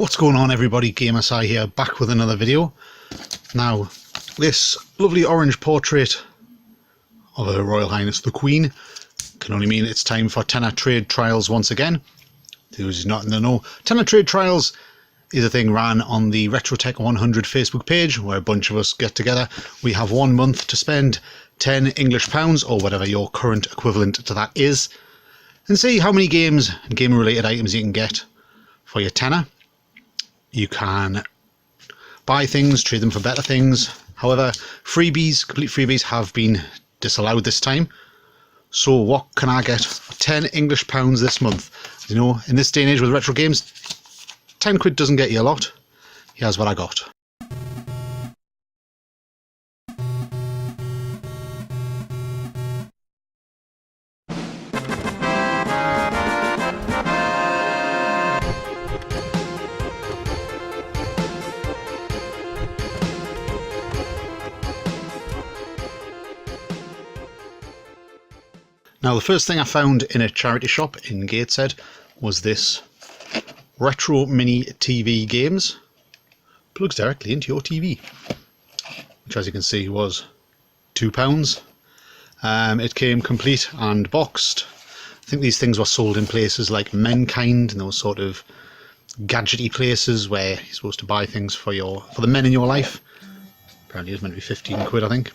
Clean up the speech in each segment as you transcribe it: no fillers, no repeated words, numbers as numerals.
What's going on, everybody? GamerSci here, back with another video. Now, this lovely orange portrait of Her Royal Highness the Queen can only mean it's time for tenor trade trials once again. Who's not in the know? Tenor trade trials is a thing ran on the RetroTech 100 Facebook page where a bunch of us get together. We have 1 month to spend £10 or whatever your current equivalent to that is, and see how many games and game related items you can get for your tenner. You can buy things, trade them for better things. However, freebies, complete freebies, have been disallowed this time. So what can I get for £10 this month? You know, in this day and age with retro games, 10 quid doesn't get you a lot. Here's what I got. Now, the first thing I found in a charity shop in Gateshead was this retro mini TV games. Plugs directly into your TV, which, as you can see, was £2. It came complete and boxed. I think these things were sold in places like Menkind and those sort of gadgety places where you're supposed to buy things for the men in your life. Apparently, it's meant to be 15 quid, I think.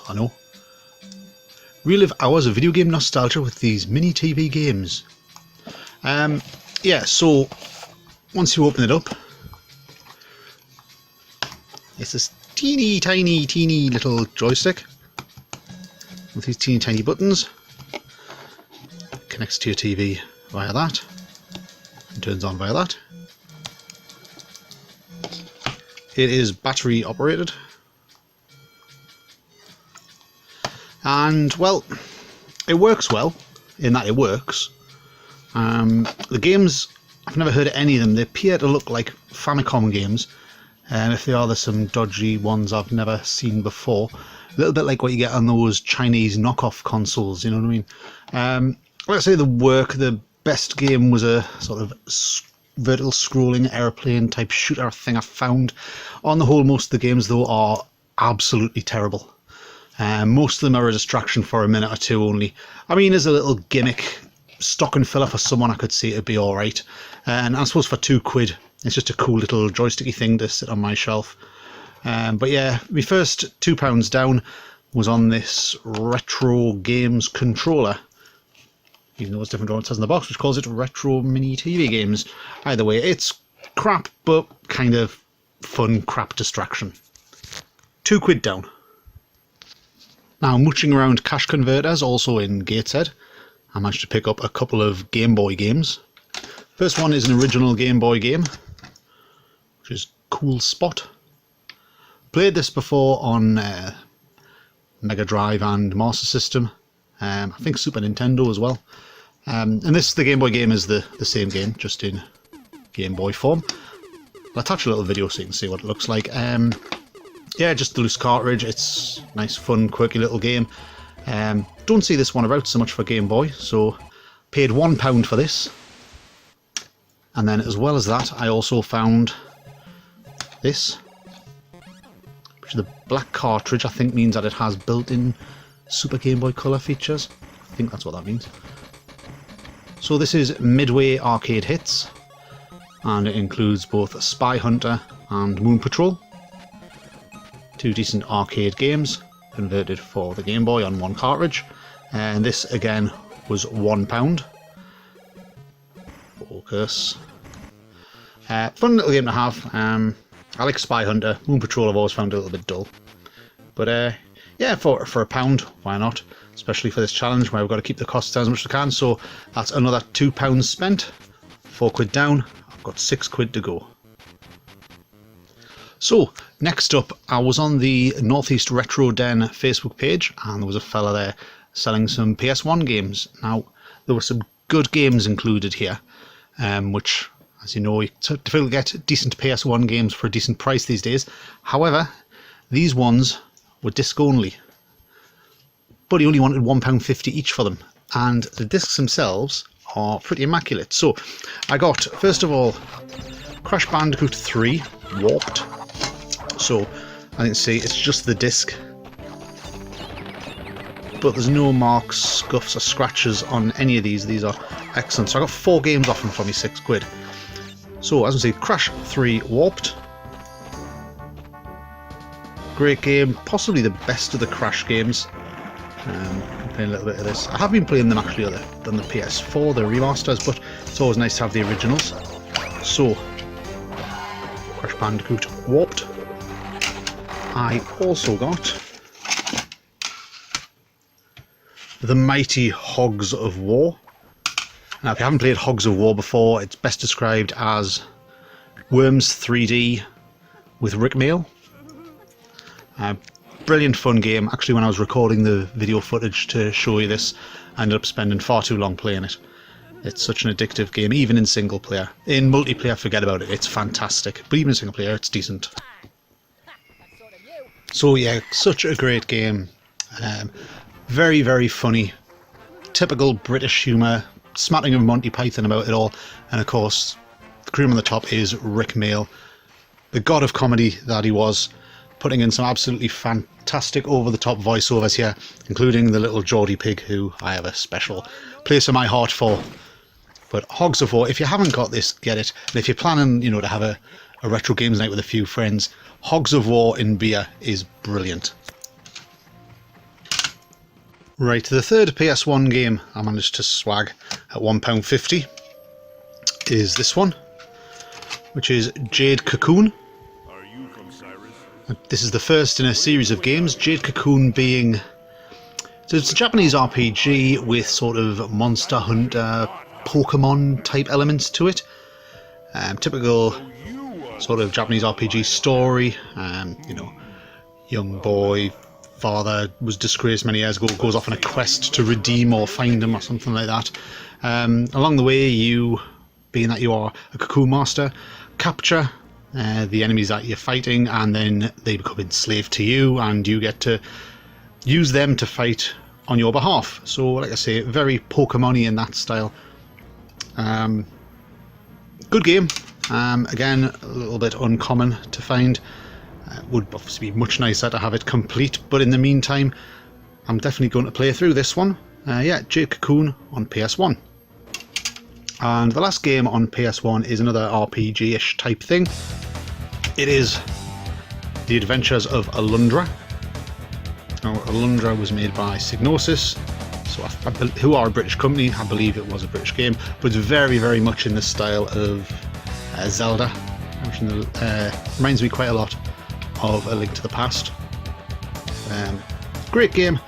I know. Relive hours of video game nostalgia with these mini TV games. Yeah, so once you open it up, it's this teeny tiny little joystick with these teeny tiny buttons. Connects to your TV via that and turns on via that. It is battery operated. And, well, it works well, in that it works. The games, I've never heard of any of them. They appear to look like Famicom games. If they are, there's some dodgy ones I've never seen before. A little bit like what you get on those Chinese knockoff consoles, you know what I mean? Let's say the best game was a sort of vertical scrolling airplane type shooter thing I found. On the whole, most of the games, though, are absolutely terrible. Most of them are a distraction for a minute or two only. I mean, as a little gimmick, stock and filler for someone, I could see it'd be alright. And I suppose for £2, it's just a cool little joysticky thing to sit on my shelf. But yeah, my first £2 down was on this Retro Games controller. Even though it's different from what it says in the box, which calls it Retro Mini TV Games. Either way, it's crap, but kind of fun crap distraction. £2 down. Now, mooching around cash converters, also in Gateshead, I managed to pick up a couple of Game Boy games. First one is an original Game Boy game, which is Cool Spot. Played this before on Mega Drive and Master System. I think Super Nintendo as well. And the Game Boy game is the same game, just in Game Boy form. I'll attach a little video so you can see what it looks like. Yeah, just the loose cartridge. It's nice, fun, quirky little game. Don't see this one about so much for Game Boy, so paid £1 for this. And then, as well as that, I also found this, which is the black cartridge. I think means that it has built-in Super Game Boy Color features. I think that's what that means. So this is Midway Arcade Hits, and it includes both Spy Hunter and Moon Patrol. Two decent arcade games converted for the Game Boy on one cartridge, and this again was £1. Focus. Fun little game to have. I like Spy Hunter. Moon Patrol I've always found a little bit dull, but yeah, for £1, why not? Especially for this challenge where we've got to keep the costs down as much as we can. So that's another £2 spent. £4 down. I've got £6 to go. So, next up, I was on the Northeast Retro Den Facebook page, and there was a fella there selling some PS1 games. Now, there were some good games included here, which, as you know, it's difficult to get decent PS1 games for a decent price these days. However, these ones were disc only, but he only wanted £1.50 each for them, and the discs themselves are pretty immaculate. So, I got, first of all, Crash Bandicoot 3 Warped. So, as you can see, it's just the disc, but there's no marks, scuffs or scratches on any of these. These are excellent. So I got 4 games off them for me £6. So as I say, Crash 3 Warped. Great game, possibly the best of the Crash games. I'm playing a little bit of this. I have been playing them actually on the PS4, the remasters, but it's always nice to have the originals. So, Crash Bandicoot Warped. I also got the mighty Hogs of War. Now, if you haven't played Hogs of War before, it's best described as Worms 3D with Rick Mail. Brilliant fun game. Actually, when I was recording the video footage to show you this, I ended up spending far too long playing it. It's such an addictive game, even in single player. In multiplayer, forget about it. It's fantastic. But even in single player, it's decent. So yeah, such a great game. Very, very funny. Typical British humour. Smattering of Monty Python about it all. And of course, the cream on the top is Rick Mail. The god of comedy that he was. Putting in some absolutely fantastic over-the-top voiceovers here, including the little Geordie pig, who I have a special place in my heart for. But Hogs of War, if you haven't got this, get it. And if you're planning, you know, to have a retro games night with a few friends, Hogs of War in beer is brilliant. Right, the third PS1 game I managed to swag at £1.50 is this one, which is Jade Cocoon. This is the first in a series of games, Jade Cocoon being... So it's a Japanese RPG with sort of Monster Hunter, Pokemon type elements to it. Typical sort of Japanese RPG story. You know, young boy, father was disgraced many years ago, goes off on a quest to redeem or find him or something like that. Along the way, you, being that you are a Cocoon Master, capture the enemies that you're fighting, and then they become enslaved to you, and you get to use them to fight on your behalf. So, like I say, very Pokemon-y in that style. Good game. Again, a little bit uncommon to find. Would obviously be much nicer to have it complete, but in the meantime, I'm definitely going to play through this one. Yeah, Jade Cocoon on PS1. And the last game on PS1 is another RPG-ish type thing. It is The Adventures of Alundra. Now, Alundra was made by Psygnosis, so who are a British company. I believe it was a British game, but it's very, very much in the style of Zelda. Reminds me quite a lot of A Link to the Past. Great game.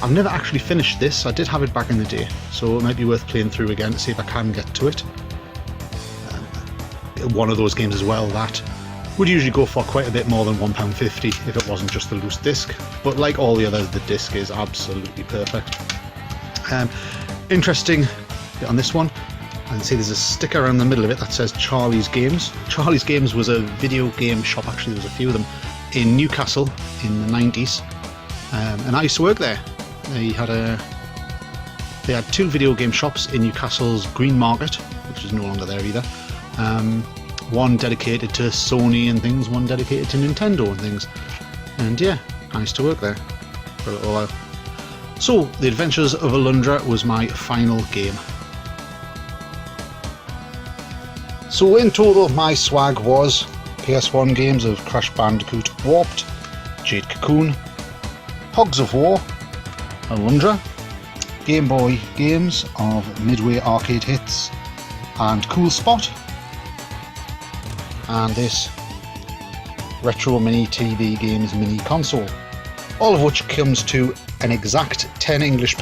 I've never actually finished this. I did have it back in the day, so it might be worth playing through again to see if I can get to it. One of those games as well that would usually go for quite a bit more than £1.50 if it wasn't just the loose disc, but like all the others, the disc is absolutely perfect. Interesting bit on this one, I can see there's a sticker around the middle of it that says Charlie's Games. Charlie's Games was a video game shop, actually there was a few of them, in Newcastle in the 90s, and I used to work there. They had 2 video game shops in Newcastle's Green Market, which is no longer there either. One dedicated to Sony and things, one dedicated to Nintendo and things. And yeah, I used to work there for a little while. So, The Adventures of Alundra was my final game. So in total, my swag was PS1 games of Crash Bandicoot Warped, Jade Cocoon, Hogs of War, Alundra, Game Boy games of Midway Arcade Hits and Cool Spot, and this Retro Mini TV Games Mini Console, all of which comes to an exact £10 English.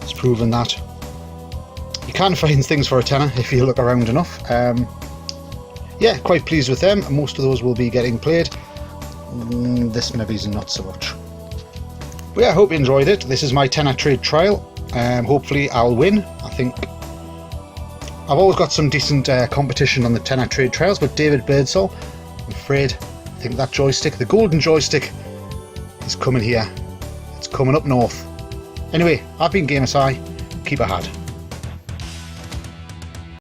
It's proven that you can find things for a tenner if you look around enough. Yeah, quite pleased with them. Most of those will be getting played. This maybe is not so much. But yeah, I hope you enjoyed it. This is my tenner trade trial. Hopefully I'll win. I think I've always got some decent competition on the tenner trade trials, but David Birdsall, I'm afraid, I think that joystick, the golden joystick, is coming here. It's coming up north. Anyway, I've been GamerSci. Keep a hat.